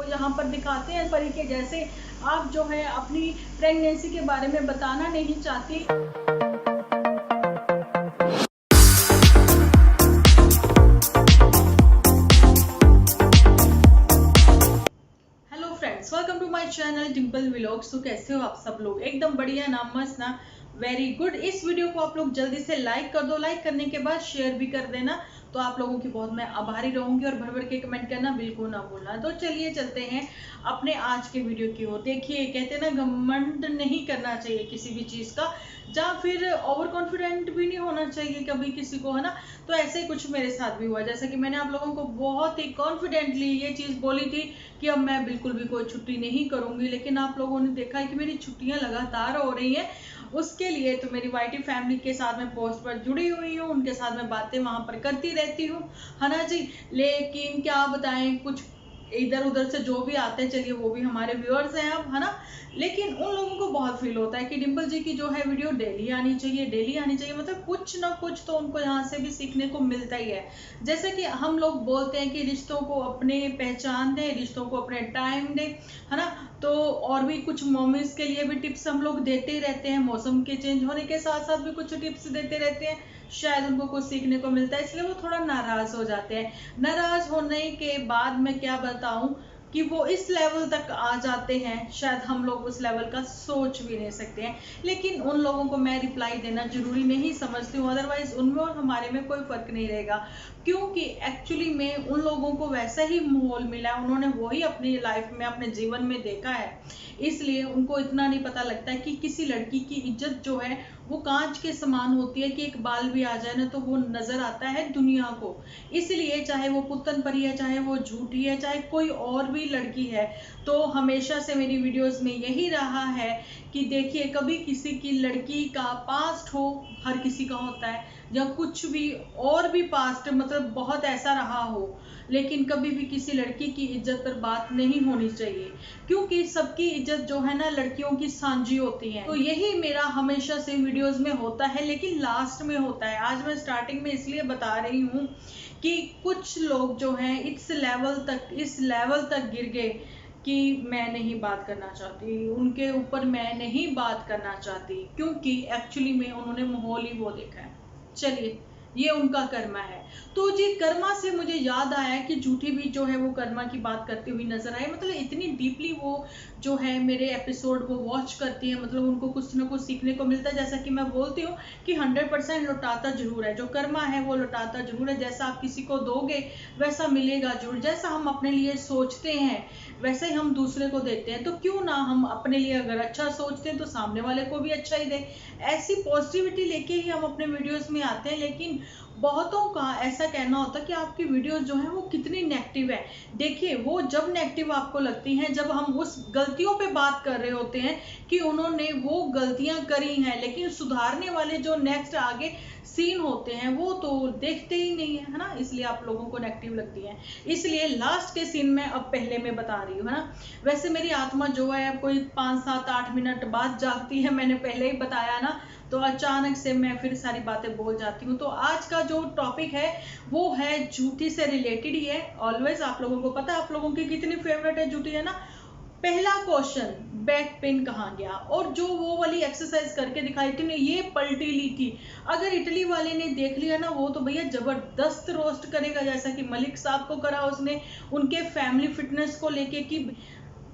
को यहाँ पर दिखाते हैं परी के जैसे। आप जो है अपनी प्रेगनेंसी के बारे में बताना नहीं चाहती। Welcome to my channel Dimple vlogs. तो कैसे हो आप सब लोग? एकदम बढ़िया ना, मस्त ना, वेरी गुड। इस वीडियो को आप लोग जल्दी से लाइक कर दो। लाइक करने के बाद शेयर भी कर देना, तो आप लोगों की बहुत मैं आभारी रहूंगी। और भर भर के कमेंट करना बिल्कुल ना भूलना। तो चलिए चलते हैं अपने आज के वीडियो की ओर। देखिए, कहते हैं ना, घमंड नहीं करना चाहिए किसी भी चीज का, या फिर ओवर कॉन्फिडेंट भी नहीं होना चाहिए कभी किसी को, है ना। तो ऐसे कुछ मेरे साथ भी हुआ, जैसा कि मैंने आप लोगों को बहुत ही कॉन्फिडेंटली ये चीज बोली थी कि अब मैं बिल्कुल भी कोई छुट्टी नहीं करूंगी, लेकिन आप लोगों ने देखा है कि मेरी छुट्टियां लगातार हो रही हैं। उसके लिए तो मेरी वाईटी फैमिली के साथ मैं पोस्ट पर जुड़ी हुई हूँ, उनके साथ मैं बातें वहां पर करती रहती हूँ, है ना जी। लेकिन क्या बताएं, कुछ इधर उधर से जो भी आते हैं, चलिए वो भी हमारे व्यूअर्स हैं अब, है ना। लेकिन उन लोगों को बहुत फील होता है कि डिम्पल जी की जो है वीडियो डेली आनी चाहिए, डेली आनी चाहिए। मतलब कुछ ना कुछ तो उनको यहाँ से भी सीखने को मिलता ही है। जैसे कि हम लोग बोलते हैं कि रिश्तों को अपने पहचान दें, रिश्तों को अपने टाइम दें, है ना। तो और भी कुछ मोमेंट्स के लिए भी टिप्स हम लोग देते रहते हैं। मौसम के चेंज होने के साथ साथ भी कुछ टिप्स देते रहते हैं, शायद उनको कुछ सीखने को मिलता है, इसलिए वो थोड़ा नाराज हो जाते हैं। नाराज होने के बाद मैं क्या बताऊं कि वो इस लेवल तक आ जाते हैं, शायद हम लोग उस लेवल का सोच भी नहीं सकते हैं। लेकिन उन लोगों को मैं रिप्लाई देना जरूरी नहीं समझती हूँ, अदरवाइज उनमें और हमारे में कोई फर्क नहीं रहेगा। क्योंकि एक्चुअली में उन लोगों को वैसा ही माहौल मिला है, उन्होंने वही अपनी लाइफ में, अपने जीवन में देखा है, इसलिए उनको इतना नहीं पता लगता है कि किसी लड़की की इज्जत जो है वो कांच के समान होती है कि एक बाल भी आ जाए ना तो वो नजर आता है दुनिया को। इसलिए चाहे वो पुत्तन परी है, चाहे वो झूठी है, चाहे कोई और भी लड़की है, तो हमेशा से मेरी वीडियोस में यही रहा है कि देखिए, कभी किसी की लड़की का पास्ट हो, हर किसी का होता है, या कुछ भी और भी पास्ट मतलब बहुत ऐसा रहा हो, लेकिन कभी भी किसी लड़की की इज्जत पर बात नहीं होनी चाहिए, क्योंकि सबकी इज्जत जो है ना लड़कियों की सांझी होती है। तो यही मेरा हमेशा से वीडियोस में होता है, लेकिन लास्ट में होता है। आज मैं स्टार्टिंग में इसलिए बता रही हूँ कि कुछ लोग जो हैं इस लेवल तक गिर गए कि मैं नहीं बात करना चाहती, उनके ऊपर मैं नहीं बात करना चाहती, क्योंकि एक्चुअली में उन्होंने माहौल ही वो देखा है। चलिए, ये उनका कर्मा है। तो जी, कर्मा से मुझे याद आया कि झूठी भी जो है वो कर्मा की बात करती हुई नजर आई। मतलब इतनी डीपली वो जो है मेरे एपिसोड को वॉच करती है, मतलब उनको कुछ ना कुछ सीखने को मिलता है। जैसा कि मैं बोलती हूँ कि 100% लौटाता जरूर है, जो कर्मा है वो लौटाता जरूर है। जैसा आप किसी को दोगे वैसा मिलेगा जरूर। जैसा हम अपने लिए सोचते हैं वैसे ही हम दूसरे को देते हैं। तो क्यों ना हम अपने लिए अगर अच्छा सोचते हैं तो सामने वाले को भी अच्छा ही दें। ऐसी पॉजिटिविटी लेके ही हम अपने वीडियोस में आते हैं। लेकिन बहुतों का ऐसा कहना होता है कि आपकी वीडियोस जो है वो कितनी नेगेटिव है। देखिए, वो जब नेगेटिव आपको लगती हैं जब हम उस गलतियों पे बात कर रहे होते हैं कि उन्होंने वो गलतियां करी हैं, लेकिन सुधारने वाले जो नेक्स्ट आगे सीन होते हैं वो तो देखते ही नहीं है ना, इसलिए आप लोगों को नेगेटिव लगती है। इसलिए लास्ट के सीन में अब पहले मैं बता रही हूँ, है ना। वैसे मेरी आत्मा जो है कोई 5-7-8 मिनट बाद जागती है, मैंने पहले ही बताया ना। तो अचानक से मैं फिर सारी बातें बोल जाती हूँ। तो आज का जो टॉपिक है वो है झूठी से रिलेटेड ही है। ऑलवेज आप लोगों को पता है आप लोगों की कितनी फेवरेट है झूठी, है ना। पहला क्वेश्चन, बैक पेन कहाँ गया? और जो वो वाली एक्सरसाइज करके दिखाई थी, ये पलटी ली थी। अगर इटली वाले ने देख लिया ना, वो तो भैया जबरदस्त रोस्ट करेगा, जैसा कि मलिक साहब को करा उसने उनके फैमिली फिटनेस को लेके कि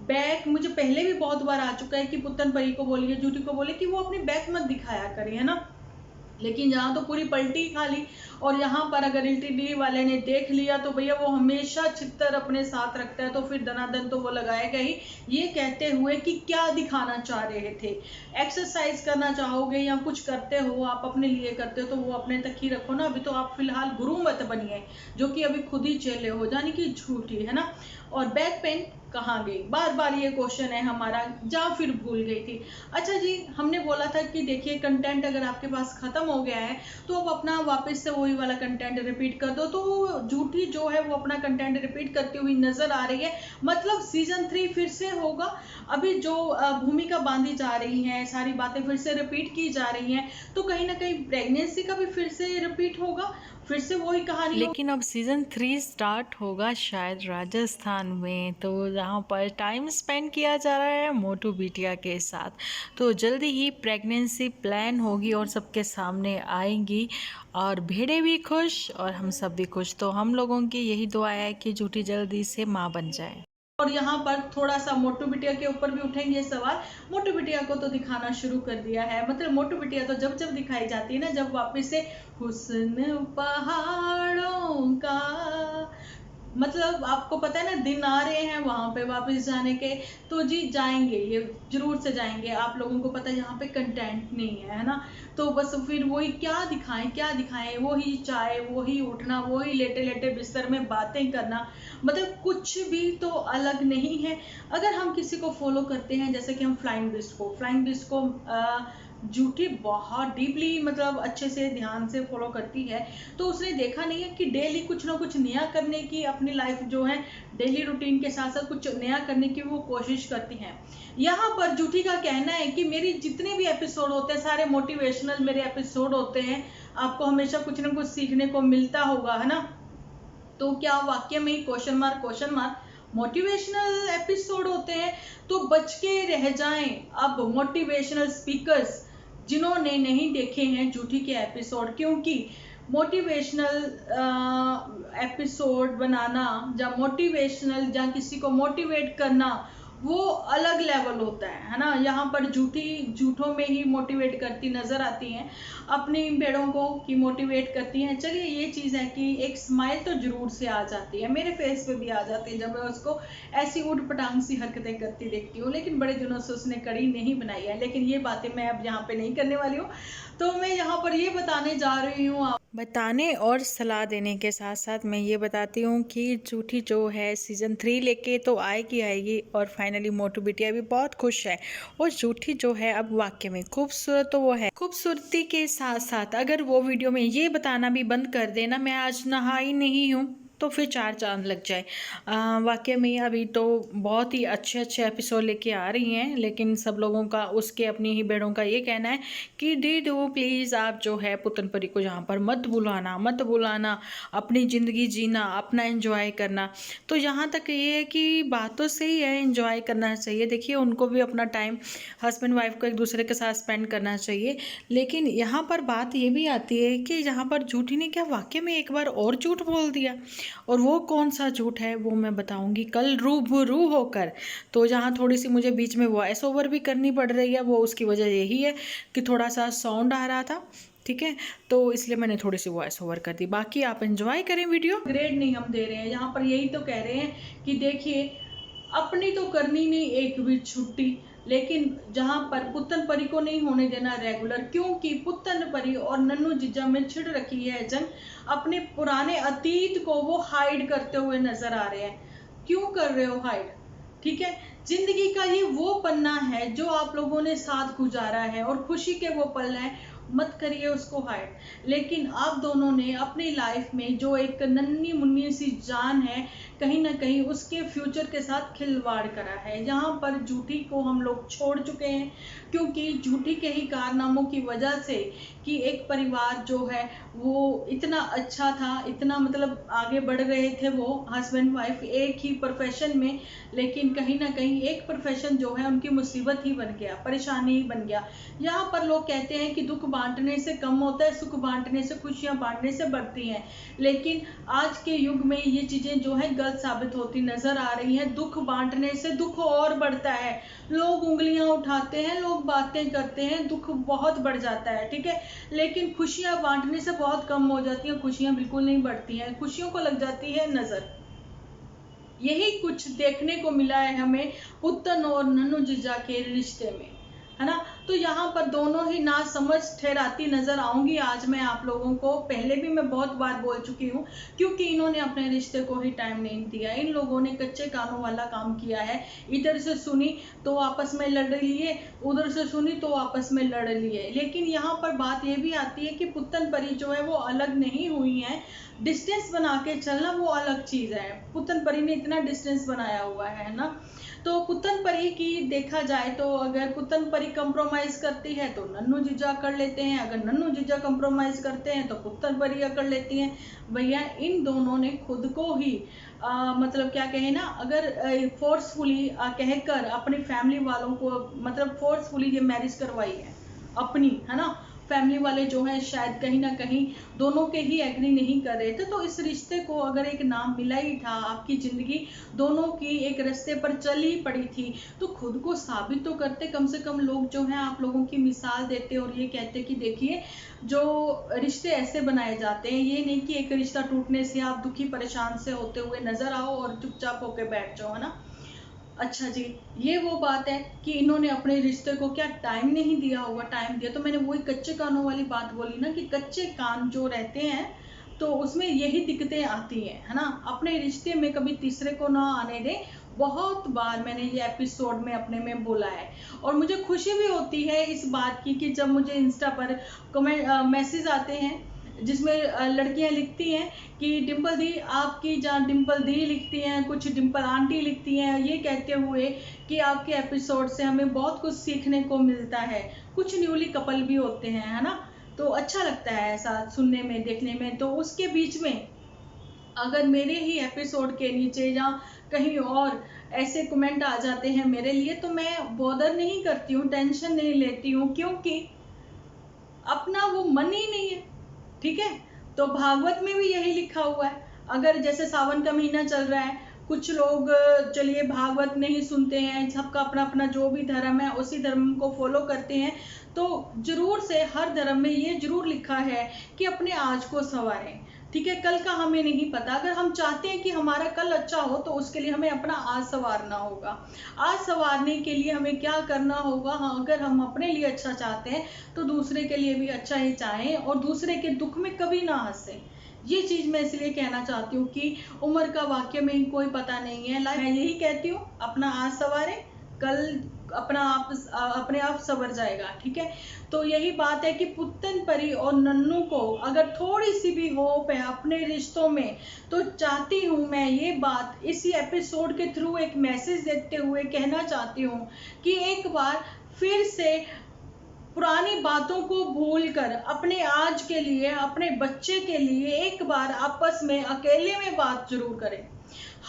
बैक मुझे पहले भी बहुत बार आ चुका है कि पुत्तन परी को बोलिए, झूठी को बोले कि वो अपनी बैक मत दिखाया करे, है ना। लेकिन यहाँ तो पूरी पलटी खा ली। और यहाँ पर अगर इटली वाले ने देख लिया तो भैया वो हमेशा छितर अपने साथ रखता है, तो फिर दनादन तो वो लगाएगा ही, ये कहते हुए कि क्या दिखाना चाह रहे थे। एक्सरसाइज करना चाहोगे या कुछ करते हो, आप अपने लिए करते हो तो वो अपने तक ही रखो ना। अभी तो आप फिलहाल गुरु मत बनिए, जो कि अभी खुद ही चेले हो, यानी कि झूठी, है ना। और बैक पेन कहाँ गई, बार बार ये क्वेश्चन है हमारा, या फिर भूल गई थी। अच्छा जी, हमने बोला था कि देखिए, कंटेंट अगर आपके पास खत्म हो गया है तो अब अपना वापस से वही वाला कंटेंट रिपीट कर दो। तो झूठी जो है वो अपना कंटेंट रिपीट करती हुई नजर आ रही है। मतलब सीजन 3 फिर से होगा। अभी जो भूमिका बांधी जा रही है, सारी बातें फिर से रिपीट की जा रही हैं, तो कहीं ना कहीं प्रेगनेंसी का भी फिर से रिपीट होगा। फिर से वही कहानी। लेकिन अब सीज़न 3 स्टार्ट होगा शायद राजस्थान में, तो जहाँ पर टाइम स्पेंड किया जा रहा है मोटू बिटिया के साथ। तो जल्दी ही प्रेगनेंसी प्लान होगी और सबके सामने आएंगी, और भेड़े भी खुश और हम सब भी खुश। तो हम लोगों की यही दुआ है कि झूठी जल्दी से माँ बन जाए। और यहाँ पर थोड़ा सा मोटू बिटिया के ऊपर भी उठेंगे सवाल। मोटू बिटिया को तो दिखाना शुरू कर दिया है, मतलब मोटू बिटिया तो जब जब दिखाई जाती है ना, जब वापस से हुस्न पहाड़ों का, मतलब आपको पता है ना दिन आ रहे हैं वहां पे वापस जाने के, तो जी जाएंगे, ये जरूर से जाएंगे। आप लोगों को पता है यहाँ पे कंटेंट नहीं है ना, तो बस फिर वही क्या दिखाएं, वही चाय, वही उठना, वही लेटे लेटे बिस्तर में बातें करना, मतलब कुछ भी तो अलग नहीं है। अगर हम किसी को फॉलो करते हैं, जैसे कि हम फ्लाइंग बिस्ट को जूठी बहुत डीपली, मतलब अच्छे से ध्यान से फॉलो करती है, तो उसने देखा नहीं है कि डेली कुछ ना कुछ नया करने की, अपनी लाइफ जो है डेली रूटीन के साथ साथ कुछ नया करने की वो कोशिश करती हैं। यहाँ पर जूठी का कहना है कि मेरी जितने भी एपिसोड होते हैं सारे मोटिवेशनल मेरे एपिसोड होते हैं, आपको हमेशा कुछ ना कुछ सीखने को मिलता होगा, है ना। तो क्या वाक्य में ही क्वेश्चन मार्क मोटिवेशनल एपिसोड होते हैं, तो बच के रह जाएं अब मोटिवेशनल स्पीकर्स जिन्होंने नहीं देखे हैं जूठी के एपिसोड, क्योंकि मोटिवेशनल एपिसोड बनाना या मोटिवेशनल या किसी को मोटिवेट करना वो अलग लेवल होता है ना। यहाँ पर झूठों में ही मोटिवेट करती नजर आती हैं, अपनी भेड़ों को की मोटिवेट करती हैं। चलिए ये चीज़ है कि एक स्माइल तो जरूर से आ जाती है, मेरे फेस पे भी आ जाती है जब मैं उसको ऐसी उठ पटांग सी हरकतें करती देखती हूँ, लेकिन बड़े दिनों से उसने कड़ी नहीं बनाई है। लेकिन ये बातें मैं अब यहाँ पे नहीं करने वाली हूँ, तो मैं यहाँ पर ये बताने जा रही हूँ। बताने और सलाह देने के साथ साथ मैं ये बताती हूँ कि झूठी जो है सीज़न 3 लेके तो आएगी, और फाइनली मोटू बिटिया भी बहुत खुश है। और झूठी जो है अब वाकई में खूबसूरत तो वो है, खूबसूरती के साथ साथ अगर वो वीडियो में ये बताना भी बंद कर देना मैं आज नहाई नहीं हूँ, तो फिर 4 चांद लग जाए। वाकई में अभी तो बहुत ही अच्छे अच्छे एपिसोड लेके आ रही हैं, लेकिन सब लोगों का, उसके अपनी ही बेड़ों का ये कहना है कि दीदू प्लीज़ आप जो है पुतन परी को यहाँ पर मत बुलाना, अपनी ज़िंदगी जीना, अपना एंजॉय करना। तो यहाँ तक ये है कि बात तो सही है, एंजॉय करना चाहिए। देखिए उनको भी अपना टाइम हस्बैंड वाइफ को एक दूसरे के साथ स्पेंड करना चाहिए, लेकिन यहाँ पर बात ये भी आती है कि यहाँ पर झूठी ने क्या वाकई में एक बार और झूठ बोल दिया, और वो कौन सा झूठ है वो मैं बताऊंगी कल रूबरू होकर। तो जहाँ थोड़ी सी मुझे बीच में वॉइस ओवर भी करनी पड़ रही है, वो उसकी वजह यही है कि थोड़ा सा साउंड आ रहा था, ठीक है, तो इसलिए मैंने थोड़ी सी वॉइस ओवर कर दी। बाकी आप एंजॉय करें वीडियो। ग्रेड नहीं हम दे रहे हैं, यहाँ पर यही तो कह रहे हैं कि देखिए अपनी तो करनी नहीं एक भी छुट्टी, लेकिन जहां पर पुत्तन परी को नहीं होने देना रेगुलर, क्योंकि पुत्तन परी और नन्नू जीजा में छिड़ रखी है जंग। अपने पुराने अतीत को वो हाइड करते हुए नजर आ रहे हैं। क्यों कर रहे हो हाइड? ठीक है, जिंदगी का ये वो पन्ना है जो आप लोगों ने साथ गुजारा है और खुशी के वो पल हैं, मत करिए उसको हाइड। लेकिन आप दोनों ने अपनी लाइफ में जो एक नन्ही मुन्नी सी जान है, कहीं ना कहीं उसके फ्यूचर के साथ खिलवाड़ करा है। यहाँ पर झूठी को हम लोग छोड़ चुके हैं, क्योंकि झूठी के ही कारनामों की वजह से कि एक परिवार जो है वो इतना अच्छा था, इतना मतलब आगे बढ़ रहे थे वो हस्बैंड वाइफ एक ही प्रोफेशन में, लेकिन कहीं ना कहीं एक प्रोफेशन जो है उनकी मुसीबत ही बन गया, परेशानी ही बन गया। यहाँ पर लोग कहते हैं कि दुख बांटने से कम होता है, सुख बांटने से, खुशियां बांटने से बढ़ती हैं, लेकिन आज के युग में ये चीजें जो है गलत साबित होती नजर आ रही हैं। दुख बांटने से दुख और बढ़ता है, लोग उंगलियां उठाते हैं, लोग बातें करते हैं, दुख बहुत बढ़ जाता है, ठीक है। लेकिन खुशियां बांटने से बहुत कम हो जाती हैं, खुशियां बिल्कुल नहीं बढ़ती हैं, खुशियों को लग जाती है नजर। यही कुछ देखने को मिला है हमें पुत्तन और नन्नू जीजा के रिश्ते में, है ना। तो यहाँ पर दोनों ही ना समझ ठहराती नजर आऊंगी आज मैं आप लोगों को। पहले भी मैं बहुत बार बोल चुकी हूँ, क्योंकि इन्होंने अपने रिश्ते को ही टाइम नहीं दिया। इन लोगों ने कच्चे कानों वाला काम किया है, इधर से सुनी तो आपस में लड़ लिए, उधर से सुनी तो आपस में लड़ लिए। लेकिन यहाँ पर बात यह भी आती है कि पुत्तन परी जो है वो अलग नहीं हुई है, डिस्टेंस बना के चलना वो अलग चीज है। पुत्तन परी ने इतना डिस्टेंस बनाया हुआ है ना, तो पुत्तन परी की देखा जाए तो अगर पुत्तन परी कंप्रोमाइज कंप्रोमाइज करती है तो नन्नू जीजा कर लेते हैं, अगर नन्नू जीजा कंप्रोमाइज करते हैं तो पुत्तन परिया कर लेती हैं। भैया इन दोनों ने खुद को ही मतलब क्या कहे ना, अगर फोर्सफुली कहकर अपनी फैमिली वालों को मतलब फोर्सफुली ये मैरिज करवाई है अपनी, है ना। फैमिली वाले जो हैं शायद कहीं ना कहीं दोनों के ही एग्री नहीं कर रहे थे, तो इस रिश्ते को अगर एक नाम मिला ही था, आपकी जिंदगी दोनों की एक रास्ते पर चल ही पड़ी थी, तो खुद को साबित तो करते। कम से कम लोग जो हैं आप लोगों की मिसाल देते और ये कहते कि देखिए जो रिश्ते ऐसे बनाए जाते हैं, ये नहीं कि एक रिश्ता टूटने से आप दुखी परेशान से होते हुए नजर आओ और चुपचाप होके बैठ जाओ, है ना। अच्छा जी, ये वो बात है कि इन्होंने अपने रिश्ते को क्या टाइम नहीं दिया होगा, टाइम दिया तो मैंने वही कच्चे कानों वाली बात बोली ना, कि कच्चे कान जो रहते हैं तो उसमें यही दिक्कतें आती हैं, है ना। अपने रिश्ते में कभी तीसरे को ना आने दें। बहुत बार मैंने ये एपिसोड में अपने में बोला है, और मुझे खुशी भी होती है इस बात की कि जब मुझे इंस्टा पर कमेंट मैसेज आते हैं जिसमें लड़कियां लिखती हैं कि डिम्पल दी आपकी जान, डिम्पल दी लिखती हैं, कुछ डिम्पल आंटी लिखती हैं, ये कहते हुए कि आपके एपिसोड से हमें बहुत कुछ सीखने को मिलता है। कुछ न्यूली कपल भी होते हैं, है ना, तो अच्छा लगता है ऐसा सुनने में, देखने में। तो उसके बीच में अगर मेरे ही एपिसोड के नीचे या कहीं और ऐसे कमेंट आ जाते हैं मेरे लिए, तो मैं बॉदर नहीं करती हूँ, टेंशन नहीं लेती हूँ, क्योंकि अपना वो मन ही नहीं है, ठीक है। तो भागवत में भी यही लिखा हुआ है। अगर जैसे सावन का महीना चल रहा है, कुछ लोग चलिए भागवत नहीं सुनते हैं, सबका अपना अपना जो भी धर्म है उसी धर्म को फॉलो करते हैं, तो जरूर से हर धर्म में ये जरूर लिखा है कि अपने आज को संवारें, ठीक है। कल का हमें नहीं पता, अगर हम चाहते हैं कि हमारा कल अच्छा हो तो उसके लिए हमें अपना आज संवारना होगा। आज संवारने के लिए हमें क्या करना होगा, हाँ, अगर हम अपने लिए अच्छा चाहते हैं तो दूसरे के लिए भी अच्छा ही चाहें और दूसरे के दुख में कभी ना हंसें। ये चीज मैं इसलिए कहना चाहती हूँ कि उम्र का वाक्य में कोई पता नहीं है। मैं यही कहती हूँ, अपना आज संवारें, कल अपने आप संवर जाएगा, ठीक है। तो यही बात है कि पुत्तन परी और नन्नू को अगर थोड़ी सी भी होप है अपने रिश्तों में, तो चाहती हूँ मैं ये बात इसी एपिसोड के थ्रू एक मैसेज देते हुए कहना चाहती हूँ कि एक बार फिर से पुरानी बातों को भूलकर अपने आज के लिए, अपने बच्चे के लिए एक बार आपस में अकेले में बात जरूर करें।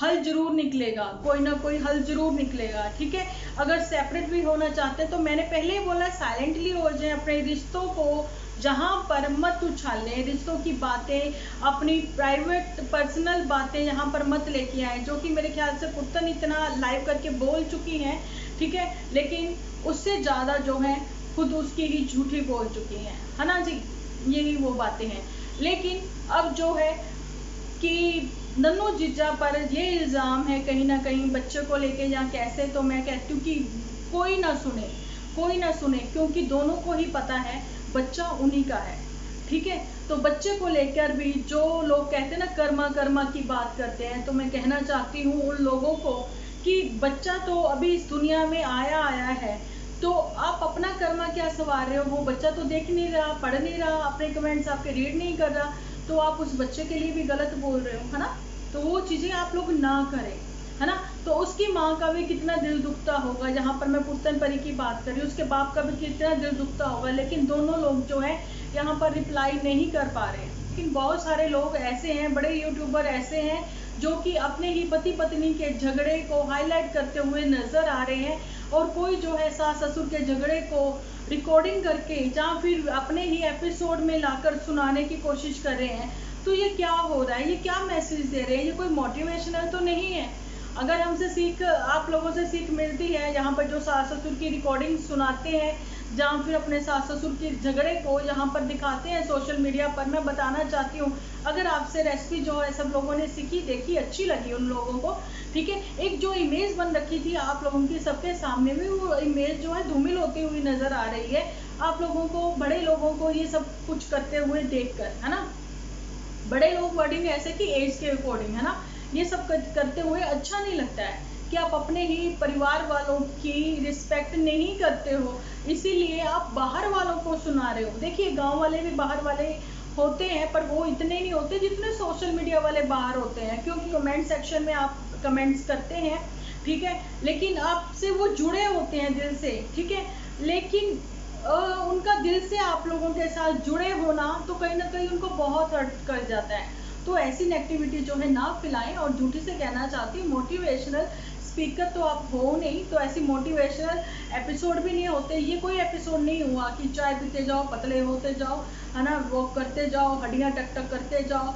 हल जरूर निकलेगा, कोई ना कोई हल जरूर निकलेगा, ठीक है। अगर सेपरेट भी होना चाहते हैं तो मैंने पहले ही बोला, साइलेंटली हो जाए, अपने रिश्तों को जहां पर मत उछालें, रिश्तों की बातें, अपनी प्राइवेट पर्सनल बातें यहाँ पर मत लेके आए, जो कि मेरे ख्याल से पुत्तन इतना लाइव करके बोल चुकी हैं, ठीक है। लेकिन उससे ज्यादा जो है खुद उसकी ही झूठी बोल चुकी हैं, है ना जी, यही वो बातें हैं। लेकिन अब जो है कि नन्नू जीजा पर ये इल्ज़ाम है कहीं ना कहीं बच्चे को लेके या कैसे, तो मैं कहती हूँ कि कोई ना सुने, क्योंकि दोनों को ही पता है बच्चा उन्हीं का है, ठीक है। तो बच्चे को लेकर भी जो लोग कहते हैं ना कर्मा कर्मा की बात करते हैं, तो मैं कहना चाहती हूँ उन लोगों को कि बच्चा तो अभी इस दुनिया में आया है, तो आप अपना कर्मा क्या सवार रहे हो, वो बच्चा तो देख नहीं रहा, पढ़ नहीं रहा, अपने कमेंट्स आपके रीड नहीं कर रहा, तो आप उस बच्चे के लिए भी गलत बोल रहे हो, है ना। तो वो चीजें आप लोग ना करें, है ना। तो उसकी माँ का भी कितना दिल दुखता होगा, जहाँ पर मैं पुत्तन परी की बात कर रही हूँ, उसके बाप का भी कितना दिल दुखता होगा, लेकिन दोनों लोग जो है यहाँ पर रिप्लाई नहीं कर पा रहे। लेकिन बहुत सारे लोग ऐसे हैं, बड़े यूट्यूबर ऐसे हैं जो कि अपने ही पति पत्नी के झगड़े को हाईलाइट करते हुए नजर आ रहे हैं, और कोई जो है सास ससुर के झगड़े को रिकॉर्डिंग करके या फिर अपने ही एपिसोड में लाकर सुनाने की कोशिश कर रहे हैं। तो ये क्या हो रहा है, ये क्या मैसेज दे रहे हैं, ये कोई मोटिवेशनल तो नहीं है। अगर हमसे सीख, आप लोगों से सीख मिलती है यहाँ पर जो सास ससुर की रिकॉर्डिंग सुनाते हैं, जहाँ फिर अपने सास ससुर के झगड़े को यहाँ पर दिखाते हैं सोशल मीडिया पर, मैं बताना चाहती हूँ अगर आपसे रेसिपी जो है सब लोगों ने सीखी, देखी, अच्छी लगी उन लोगों को, ठीक है। एक जो इमेज बन रखी थी आप लोगों की सबके सामने में, वो इमेज जो है धूमिल होती हुई नजर आ रही है आप लोगों को, बड़े लोगों को ये सब कुछ करते हुए देखकर, है ना। बड़े लोग वर्डिंग ऐसे कि एज के अकॉर्डिंग, है ना, ये सब करते हुए अच्छा नहीं लगता है कि आप अपने ही परिवार वालों की रिस्पेक्ट नहीं करते हो, इसीलिए आप बाहर वालों को सुना रहे हो। देखिए गांव वाले भी बाहर वाले होते हैं, पर वो इतने नहीं होते जितने सोशल मीडिया वाले बाहर होते हैं, क्योंकि कमेंट सेक्शन में आप कमेंट्स करते हैं, ठीक है, लेकिन आपसे वो जुड़े होते हैं दिल से, ठीक है। लेकिन उनका दिल से आप लोगों के साथ जुड़े होना तो कहीं ना कहीं उनको बहुत हर्ट कर जाता है। तो ऐसी नेगेटिविटी जो है ना फैलाएं। और झूठी से कहना चाहती हूँ, मोटिवेशनल स्पीकर तो आप हो नहीं, तो ऐसी मोटिवेशनल एपिसोड भी नहीं होते। ये कोई एपिसोड नहीं हुआ कि चाय पीते जाओ, पतले होते जाओ, है ना, वॉक करते जाओ, हड्डियां टक टक करते जाओ,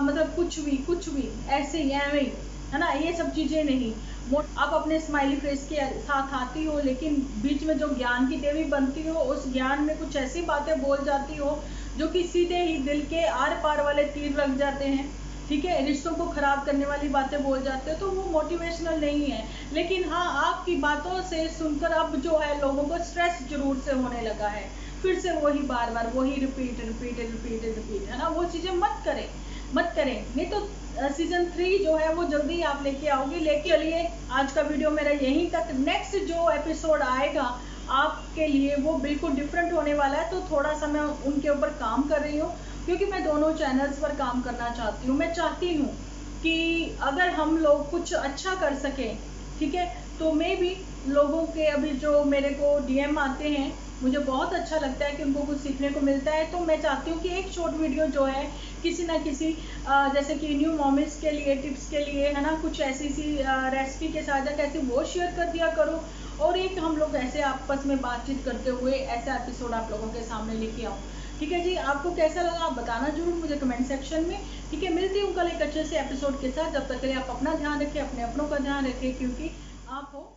मतलब कुछ भी ऐसे ही एवं ही, है ना, ये सब चीजें नहीं। आप अपने स्माइली फेस के साथ आती हो, लेकिन बीच में जो ज्ञान की देवी बनती हो, उस ज्ञान में कुछ ऐसी बातें बोल जाती हो जो कि सीधे ही दिल के आर पार वाले तीर लग जाते हैं। ठीक है, रिश्तों को खराब करने वाली बातें बोल जाते हो, तो वो मोटिवेशनल नहीं है। लेकिन हाँ, आपकी बातों से सुनकर अब जो है लोगों को स्ट्रेस जरूर से होने लगा है। फिर से वही बार बार वही रिपीट रिपीट रिपीट रिपीट, है ना, वो चीजें मत करें। नहीं तो सीजन 3 जो है वो जल्दी आप लेके आओगे। लेके चलिए, आज का वीडियो मेरा यहीं तक। नेक्स्ट जो एपिसोड आएगा आपके लिए वो बिल्कुल डिफरेंट होने वाला है, तो थोड़ा सा मैं उनके ऊपर काम कर रही हूँ, क्योंकि मैं दोनों चैनल्स पर काम करना चाहती हूँ। मैं चाहती हूँ कि अगर हम लोग कुछ अच्छा कर सकें, ठीक है, तो मैं भी लोगों के अभी जो मेरे को डीएम आते हैं, मुझे बहुत अच्छा लगता है कि उनको कुछ सीखने को मिलता है। तो मैं चाहती हूँ कि एक शॉर्ट वीडियो जो है किसी ना किसी जैसे कि न्यू मॉमिस के लिए, टिप्स के लिए, है ना, कुछ ऐसी सी रेसिपी के साथ कैसे वो शेयर कर दिया करूँ, और एक हम लोग ऐसे आपस में बातचीत करते हुए ऐसा एपिसोड आप लोगों के सामने लेके आऊँ। ठीक है जी, आपको कैसा लगा आप बताना जरूर मुझे कमेंट सेक्शन में। ठीक है, मिलती हूँ कल एक अच्छे से एपिसोड के साथ। जब तक के लिए आप अपना ध्यान रखें, अपने अपनों का ध्यान रखें, क्योंकि आप हो